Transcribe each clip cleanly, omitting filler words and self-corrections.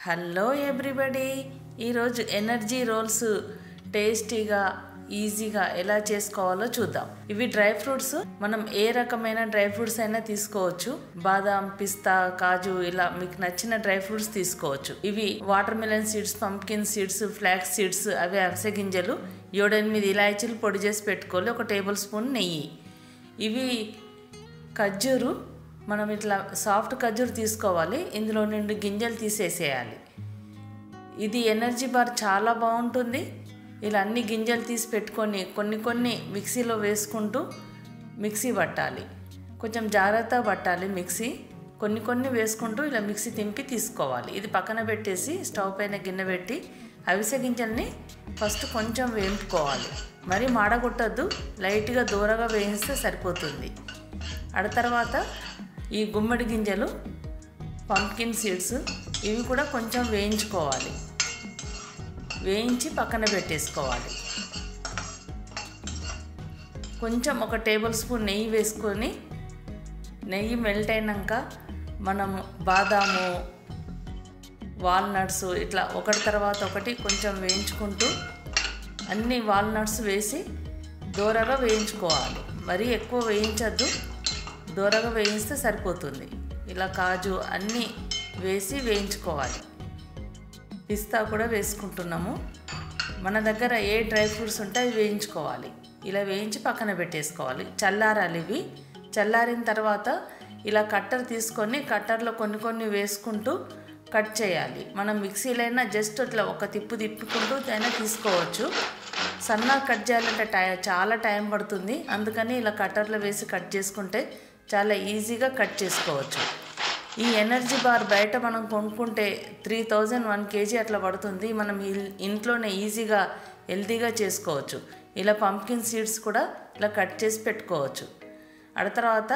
Hello everybody, ఈరోజు energy roles టేస్టీగా ఈజీగా ఎలా చేసుకోవాలో చూద్దాం. ఇవి డ్రై ఫ్రూట్స్. మనం ఏ రకమైన డ్రై ఫ్రూట్స్ అయినా తీసుకోవచ్చు. బాదాం, పిస్తా, కాజు, ఇలా మీకు నచ్చిన డ్రై ఫ్రూట్స్ తీసుకోవచ్చు. ఇవి water melon seeds, pumpkin seeds, flax seeds, అవి అవిసె గింజలు, 7-8 ఇలాచీలు పొడి చేసి పెట్టుకోవాలి. 1 టేబుల్ స్పూన్ నెయ్యి. ఇవి ఖర్జూరు. మనం ఇట్లా సాఫ్ట్ ఖర్జూరు తీసుకోవాలి. ఇందులో నుండి గింజలు తీసేసేయాలి. ఇది ఎనర్జీ బార్ చాలా బాగుంటుంది. ఇలా అన్ని గింజలు తీసి పెట్టుకొని కొన్ని మిక్సీలో వేసుకుంటూ మిక్సీ పట్టాలి. కొంచెం జాగ్రత్తగా పట్టాలి మిక్సీ. కొన్ని వేసుకుంటూ ఇలా మిక్సీ తింపి తీసుకోవాలి. ఇది పక్కన పెట్టేసి స్టవ్ పైన గిన్నె పెట్టి అవిసె గింజల్ని ఫస్ట్ కొంచెం వేయించుకోవాలి. మరి మాడగొట్టద్దు, లైట్గా దూరగా వేయిస్తే సరిపోతుంది. తర్వాత ఈ గుమ్మడి గింజలు, పంప్కిన్ సీడ్స్, ఇవి కూడా కొంచెం వేయించుకోవాలి. వేయించి పక్కన పెట్టేసుకోవాలి. కొంచెం 1 టేబుల్ స్పూన్ నెయ్యి వేసుకొని, నెయ్యి మెల్ట్ అయినాక మనం బాదాము, వాల్నట్స్ ఇట్లా ఒకటి తర్వాత ఒకటి కొంచెం వేయించుకుంటూ అన్ని వాల్నట్స్ వేసి దూరగా వేయించుకోవాలి. మరీ ఎక్కువ వేయించద్దు, దూరగా వేయిస్తే సరిపోతుంది. ఇలా కాజు అన్నీ వేసి వేయించుకోవాలి. పిస్తా కూడా వేసుకుంటున్నాము. మన దగ్గర ఏ డ్రై ఫ్రూట్స్ ఉంటే అవి వేయించుకోవాలి. ఇలా వేయించి పక్కన పెట్టేసుకోవాలి. చల్లారాలి. ఇవి చల్లారిన తర్వాత ఇలా కట్టర్ తీసుకొని కట్టర్లో కొన్ని వేసుకుంటూ కట్ చేయాలి. మనం మిక్సీలో అయినా జస్ట్ ఇట్లా ఒక తిప్పుకుంటూ అయినా తీసుకోవచ్చు. సన్నగా కట్ చేయాలంటే చాలా టైం పడుతుంది. అందుకని ఇలా కట్టర్లో వేసి కట్ చేసుకుంటే చాలా ఈజీగా కట్ చేసుకోవచ్చు. ఈ ఎనర్జీ బార్ బయట మనం కొనుక్కుంటే 3000 1 kg అట్లా పడుతుంది. మనం ఇంట్లోనే ఈజీగా హెల్తీగా చేసుకోవచ్చు. ఇలా పంప్కిన్ సీడ్స్ కూడా ఇలా కట్ చేసి పెట్టుకోవచ్చు. తర్వాత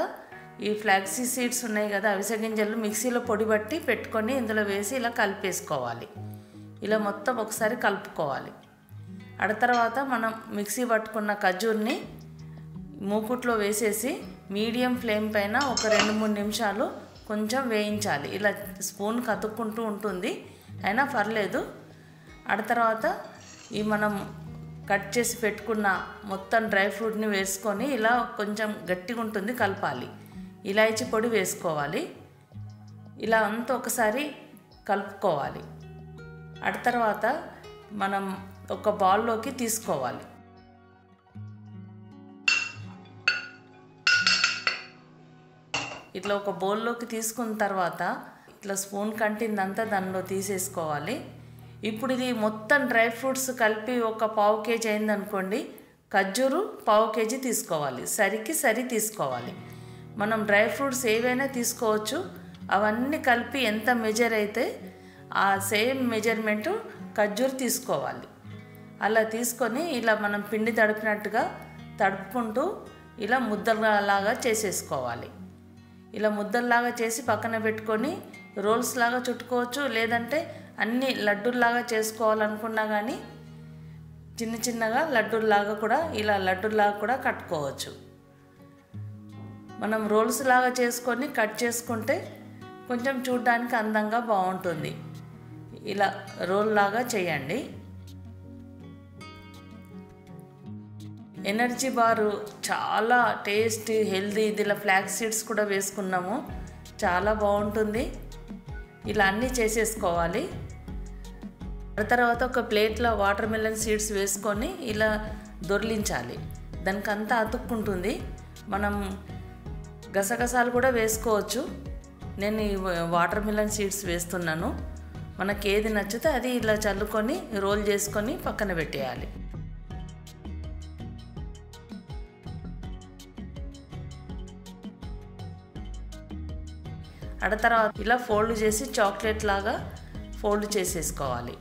ఈ ఫ్లాక్సీ సీడ్స్ ఉన్నాయి కదా, అవిసె గింజలు మిక్సీలో పొడి బట్టి పెట్టుకొని ఇందులో వేసి ఇలా కలిపేసుకోవాలి. ఇలా మొత్తం ఒకసారి కలుపుకోవాలి. తర్వాత మనం మిక్సీ పట్టుకున్న ఖర్జూర్ని మూకుట్లో వేసేసి మీడియం ఫ్లేమ్ పైన ఒక 2-3 నిమిషాలు కొంచెం వేయించాలి. ఇలా స్పూన్ కతుక్కుంటూ ఉంటుంది, అయినా పర్లేదు. తర్వాత ఈ మనం కట్ చేసి పెట్టుకున్న మొత్తం డ్రై ఫ్రూట్ని వేసుకొని ఇలా కొంచెం గట్టిగా ఉంటుంది, కలపాలి. ఇలాచీ పొడి వేసుకోవాలి. ఇలా అంతా ఒకసారి కలుపుకోవాలి. తర్వాత మనం ఒక బౌల్లోకి తీసుకోవాలి. ఇట్లా ఒక బౌల్లోకి తీసుకున్న తర్వాత ఇట్లా స్పూన్ కంటిందంతా దానిలో తీసేసుకోవాలి. ఇప్పుడు ఇది మొత్తం డ్రై ఫ్రూట్స్ కలిపి ఒక 1/2 kg అయిందనుకోండి, ఖర్జూరు 1/2 kg తీసుకోవాలి. సరి తీసుకోవాలి. మనం డ్రై ఫ్రూట్స్ ఏవైనా తీసుకోవచ్చు. అవన్నీ కలిపి ఎంత మెజర్ అయితే ఆ సేమ్ మెజర్మెంటు ఖర్జూరు తీసుకోవాలి. అలా తీసుకొని ఇలా మనం పిండి తడిపినట్టుగా తడుపుకుంటూ ఇలా ముద్దలాగా చేసేసుకోవాలి. ఇలా ముద్దల్లాగా చేసి పక్కన పెట్టుకొని రోల్స్ లాగా చుట్టుకోవచ్చు. లేదంటే అన్ని లడ్డూల్లాగా చేసుకోవాలనుకున్నా కానీ చిన్నగా లడ్డూల్లాగా కూడా ఇలా లడ్డూల్లాగా కూడా కట్టుకోవచ్చు. మనం రోల్స్ లాగా చేసుకొని కట్ చేసుకుంటే కొంచెం చూడడానికి అందంగా బాగుంటుంది. ఇలా రోల్ లాగా చేయండి. ఎనర్జీ బారు చాలా టేస్టీ, హెల్దీ. ఇందులో ఫ్లాక్స్ సీడ్స్ కూడా వేసుకున్నాము, చాలా బాగుంటుంది. ఇలా అన్నీ చేసేసుకోవాలి. తర్వాత ఒక ప్లేట్లో వాటర్ మిలన్ సీడ్స్ వేసుకొని ఇలా దొర్లించాలి. దానికంతా అతుక్కుంటుంది. మనం గసగసాలు కూడా వేసుకోవచ్చు. నేను ఈ వాటర్ మిలన్ సీడ్స్ వేస్తున్నాను. మనకి ఏది నచ్చితే అది ఇలా చల్లుకొని రోల్ చేసుకొని పక్కన పెట్టేయాలి. తర్వాత ఇలా ఫోల్డ్ చేసి చాక్లెట్ లాగా ఫోల్డ్ చేసేసుకోవాలి.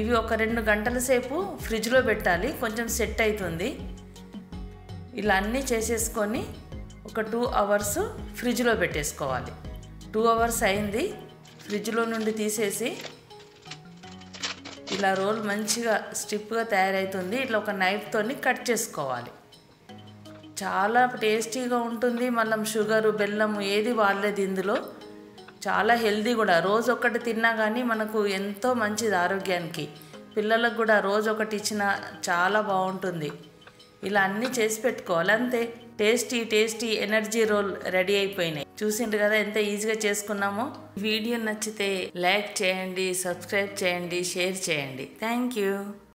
ఇవి ఒక 2 గంటల సేపు ఫ్రిడ్జ్లో పెట్టాలి, కొంచెం సెట్ అవుతుంది. ఇలా అన్నీ చేసేసుకొని ఒక 2 hours ఫ్రిడ్జ్లో పెట్టేసుకోవాలి. 2 hours అయింది. ఫ్రిడ్జ్లో నుండి తీసేసి ఇలా రోల్ మంచిగా స్టిప్గా తయారవుతుంది. ఇట్లా ఒక నైఫ్తోని కట్ చేసుకోవాలి. చాలా టేస్టీగా ఉంటుంది. మళ్ళీ షుగరు, బెల్లం ఏది వాడలేదు ఇందులో. చాలా హెల్దీ కూడా. రోజు ఒకటి తిన్నా కానీ మనకు ఎంతో మంచిది ఆరోగ్యానికి. పిల్లలకు కూడా రోజు ఒకటి ఇచ్చినా చాలా బాగుంటుంది. ఇలా అన్నీ చేసి పెట్టుకోవాలి అంతే. టేస్టీ ఎనర్జీ రోల్ రెడీ అయిపోయినాయి. చూసిండ్రు కదా ఎంత ఈజీగా చేసుకున్నామో. వీడియో నచ్చితే లైక్ చేయండి, సబ్స్క్రైబ్ చేయండి, షేర్ చేయండి. Thank you.